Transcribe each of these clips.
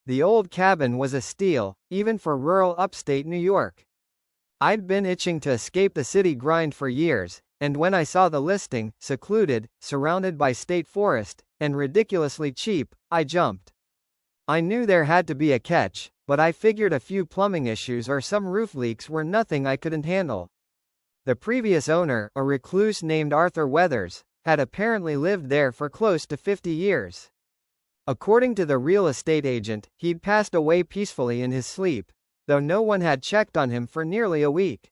The old cabin was a steal, even for rural upstate New York. I'd been itching to escape the city grind for years, and when I saw the listing, secluded, surrounded by state forest, and ridiculously cheap, I jumped. I knew there had to be a catch, but I figured a few plumbing issues or some roof leaks were nothing I couldn't handle. The previous owner, a recluse named Arthur Weathers, had apparently lived there for close to 50 years. According to the real estate agent, he'd passed away peacefully in his sleep, though no one had checked on him for nearly a week.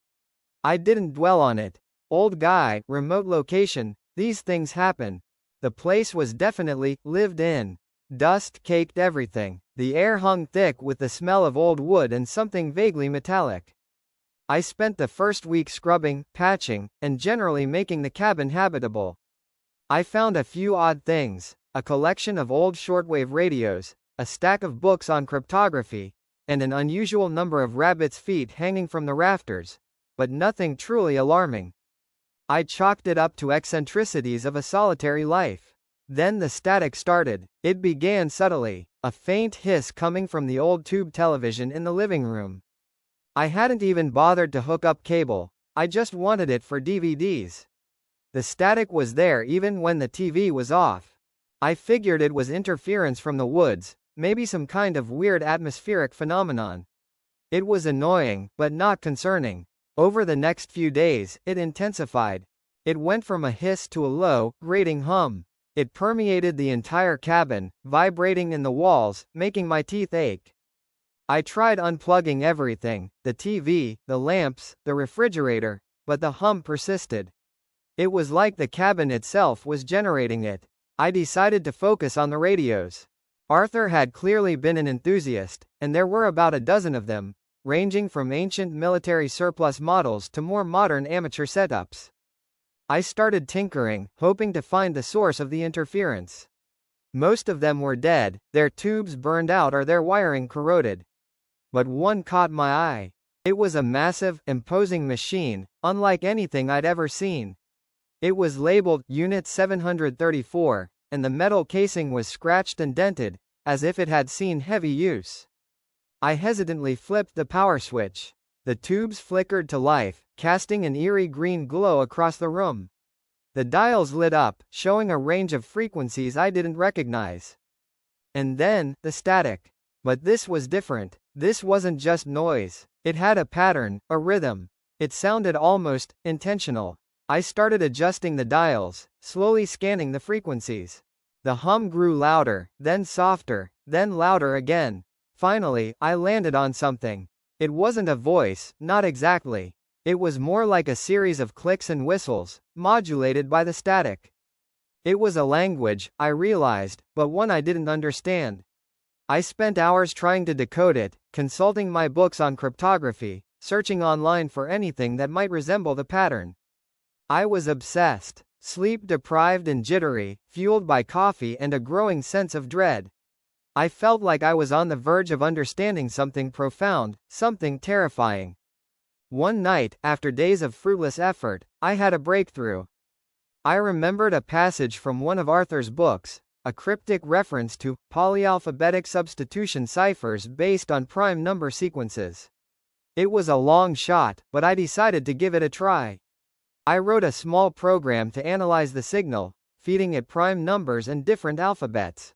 I didn't dwell on it. Old guy, remote location, these things happen. The place was definitely lived in. Dust caked everything. The air hung thick with the smell of old wood and something vaguely metallic. I spent the first week scrubbing, patching, and generally making the cabin habitable. I found a few odd things: a collection of old shortwave radios, a stack of books on cryptography, and an unusual number of rabbits' feet hanging from the rafters, but nothing truly alarming. I chalked it up to eccentricities of a solitary life. Then the static started. It began subtly, a faint hiss coming from the old tube television in the living room. I hadn't even bothered to hook up cable, I just wanted it for DVDs. The static was there even when the TV was off. I figured it was interference from the woods, maybe some kind of weird atmospheric phenomenon. It was annoying, but not concerning. Over the next few days, it intensified. It went from a hiss to a low, grating hum. It permeated the entire cabin, vibrating in the walls, making my teeth ache. I tried unplugging everything, the TV, the lamps, the refrigerator, but the hum persisted. It was like the cabin itself was generating it. I decided to focus on the radios. Arthur had clearly been an enthusiast, and there were about a dozen of them, ranging from ancient military surplus models to more modern amateur setups. I started tinkering, hoping to find the source of the interference. Most of them were dead, their tubes burned out or their wiring corroded. But one caught my eye. It was a massive, imposing machine, unlike anything I'd ever seen. It was labeled Unit 734, and the metal casing was scratched and dented, as if it had seen heavy use. I hesitantly flipped the power switch. The tubes flickered to life, casting an eerie green glow across the room. The dials lit up, showing a range of frequencies I didn't recognize. And then, the static. But this was different. This wasn't just noise. It had a pattern, a rhythm. It sounded almost intentional. I started adjusting the dials, slowly scanning the frequencies. The hum grew louder, then softer, then louder again. Finally, I landed on something. It wasn't a voice, not exactly. It was more like a series of clicks and whistles, modulated by the static. It was a language, I realized, but one I didn't understand. I spent hours trying to decode it, consulting my books on cryptography, searching online for anything that might resemble the pattern. I was obsessed, sleep-deprived and jittery, fueled by coffee and a growing sense of dread. I felt like I was on the verge of understanding something profound, something terrifying. One night, after days of fruitless effort, I had a breakthrough. I remembered a passage from one of Arthur's books, a cryptic reference to polyalphabetic substitution ciphers based on prime number sequences. It was a long shot, but I decided to give it a try. I wrote a small program to analyze the signal, feeding it prime numbers and different alphabets.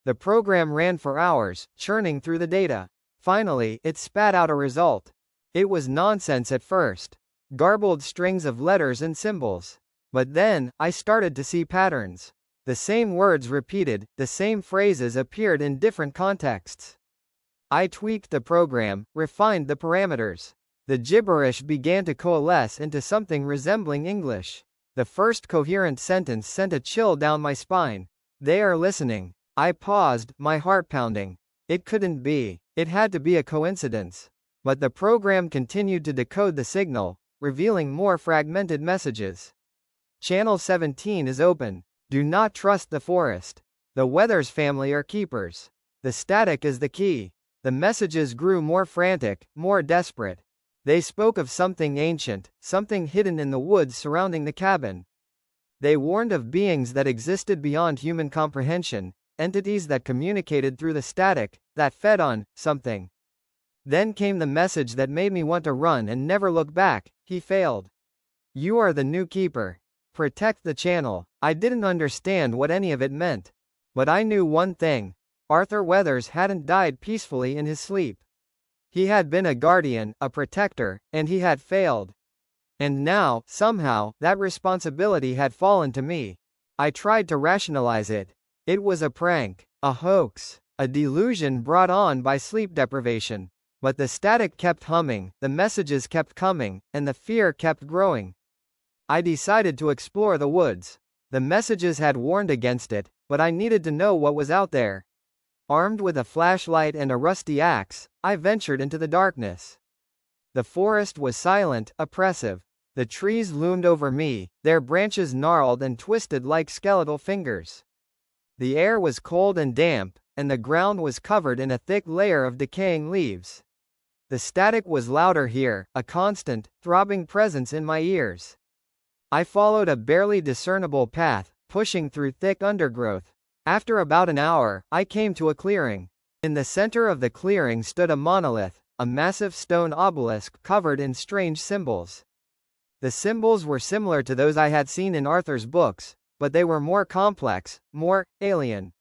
The program ran for hours, churning through the data. Finally, it spat out a result. It was nonsense at first. Garbled strings of letters and symbols. But then, I started to see patterns. The same words repeated, the same phrases appeared in different contexts. I tweaked the program, refined the parameters. The gibberish began to coalesce into something resembling English. The first coherent sentence sent a chill down my spine. "They are listening." I paused, my heart pounding. It couldn't be. It had to be a coincidence. But the program continued to decode the signal, revealing more fragmented messages. Channel 17 is open. Do not trust the forest. The Weathers family are keepers. The static is the key. The messages grew more frantic, more desperate. They spoke of something ancient, something hidden in the woods surrounding the cabin. They warned of beings that existed beyond human comprehension, entities that communicated through the static, that fed on something. Then came the message that made me want to run and never look back. He failed. You are the new keeper. Protect the channel. I didn't understand what any of it meant. But I knew one thing. Arthur Weathers hadn't died peacefully in his sleep. He had been a guardian, a protector, and he had failed. And now, somehow, that responsibility had fallen to me. I tried to rationalize it. It was a prank, a hoax, a delusion brought on by sleep deprivation. But the static kept humming, the messages kept coming, and the fear kept growing. I decided to explore the woods. The messages had warned against it, but I needed to know what was out there. Armed with a flashlight and a rusty axe, I ventured into the darkness. The forest was silent, oppressive. The trees loomed over me, their branches gnarled and twisted like skeletal fingers. The air was cold and damp, and the ground was covered in a thick layer of decaying leaves. The static was louder here, a constant, throbbing presence in my ears. I followed a barely discernible path, pushing through thick undergrowth. After about an hour, I came to a clearing. In the center of the clearing stood a monolith, a massive stone obelisk covered in strange symbols. The symbols were similar to those I had seen in Arthur's books, but they were more complex, more alien.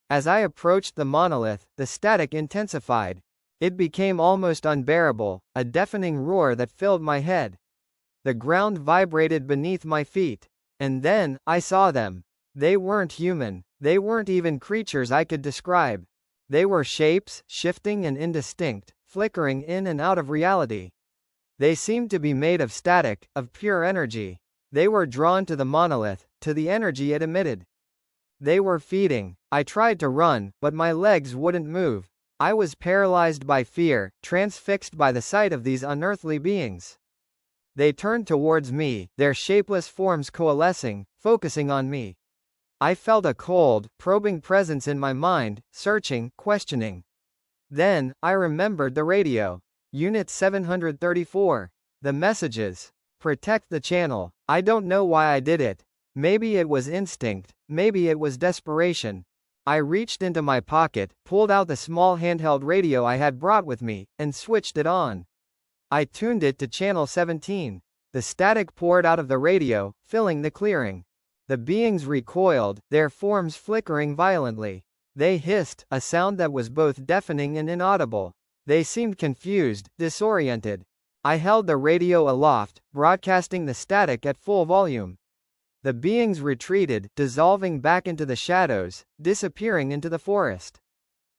As I approached the monolith, the static intensified. It became almost unbearable, a deafening roar that filled my head. The ground vibrated beneath my feet. And then, I saw them. They weren't human. They weren't even creatures I could describe. They were shapes, shifting and indistinct, flickering in and out of reality. They seemed to be made of static, of pure energy. They were drawn to the monolith, to the energy it emitted. They were feeding. I tried to run, but my legs wouldn't move. I was paralyzed by fear, transfixed by the sight of these unearthly beings. They turned towards me, their shapeless forms coalescing, focusing on me. I felt a cold, probing presence in my mind, searching, questioning. Then, I remembered the radio. Unit 734. The messages. Protect the channel. I don't know why I did it. Maybe it was instinct, maybe it was desperation. I reached into my pocket, pulled out the small handheld radio I had brought with me, and switched it on. I tuned it to channel 17. The static poured out of the radio, filling the clearing. The beings recoiled, their forms flickering violently. They hissed, a sound that was both deafening and inaudible. They seemed confused, disoriented. I held the radio aloft, broadcasting the static at full volume. The beings retreated, dissolving back into the shadows, disappearing into the forest.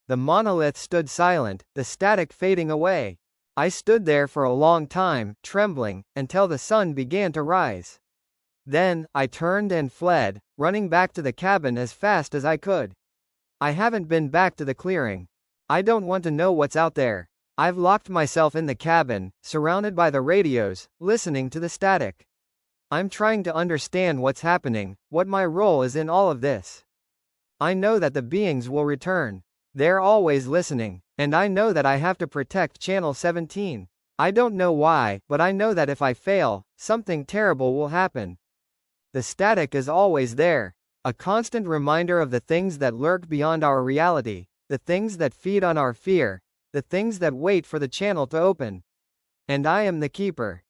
The monolith stood silent, the static fading away. I stood there for a long time, trembling, until the sun began to rise. Then, I turned and fled, running back to the cabin as fast as I could. I haven't been back to the clearing. I don't want to know what's out there. I've locked myself in the cabin, surrounded by the radios, listening to the static. I'm trying to understand what's happening, what my role is in all of this. I know that the beings will return. They're always listening, and I know that I have to protect Channel 17. I don't know why, but I know that if I fail, something terrible will happen. The static is always there, a constant reminder of the things that lurk beyond our reality, the things that feed on our fear, the things that wait for the channel to open. And I am the keeper.